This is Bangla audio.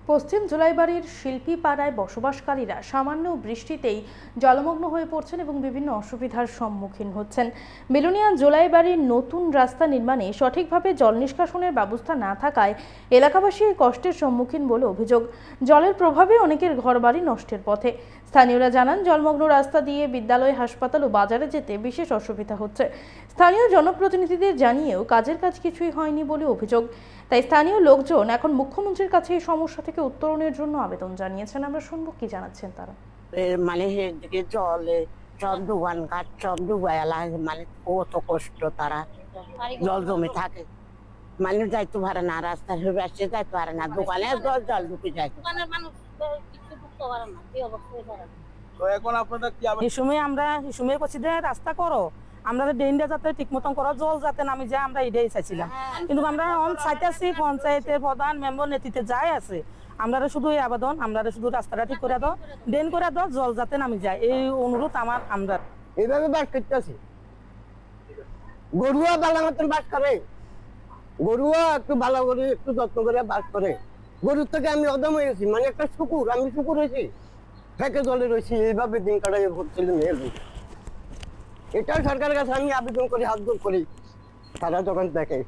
পশ্চিম জুলাইবাড়ির শিল্পীপাড়ায় বসবাসকারীরা সামান্য বৃষ্টিতেই জলমগ্ন হয়ে পড়ছেন এবং বিভিন্ন অসুবিধার সম্মুখীন হচ্ছেন। বিলোনিয়া জুলাইবাড়ির নতুন রাস্তা নির্মাণে সঠিকভাবে জল নিষ্কাশনের ব্যবস্থা না থাকায় এলাকাবাসী এই কষ্টের সম্মুখীন বলে অভিযোগ। জলের প্রভাবে অনেকের ঘরবাড়ি নষ্টের পথে। স্থানীয়রা জানান, জলমগ্ন রাস্তা দিয়ে বিদ্যালয়, হাসপাতাল ও বাজারে যেতে বিশেষ অসুবিধা হচ্ছে। স্থানীয় জনপ্রতিনিধিদের জানিয়েও কাজের কাজ কিছুই হয়নি বলে অভিযোগ। তাই স্থানীয় লোকজন এখন মুখ্যমন্ত্রীর কাছে এই সমস্যা থেকে উত্তরণের জন্য আবেদন জানিয়েছেন। আমরা শুনবো কি জানাচ্ছেন তারা। মানে এদিকে জলে সব দোকান ঘাট সব ডুবাই মানে কত কষ্ট, তারা জল জমে থাকে, মানুষ যাইতে পারে না, রাস্তায় আসতে যাইতে পারে না, দোকানে জল ঢুকে যায়। এই সময় আমরা করছি যে রাস্তা করো, আমরা ড্রেনটা যাতে ঠিক মতন করো, জল যাতে নামি যায়, আমরা এটাই চাইছিলাম। কিন্তু আমরা চাইতেছি পঞ্চায়েতের প্রধান মেম্বার নেতৃত্বে যাই আছে, আমরা শুধু এই আবেদন, আমরা শুধু রাস্তাটা ঠিক করে দাও, ড্রেন করে দাও, জল যাতে নামি যায়, এই অনুরোধ আমার। আমরা এইভাবে বাস করতেছি, গরুয়া ভালো মতন বাস করে, গরুয়া একটু ভালো করে একটু যত্ন করে বাস করে। গরুর থেকে আমি অদম হয়ে গেছি, মানে একটা শুকুর, আমি শুকুর হয়েছি, ফেঁকে জলে রয়েছি, এইভাবে দিন কাটাই হচ্ছিল। এটা সরকারের কাছে আমি আবেদন করি, হাত জোর করি, তারা যখন দেখে।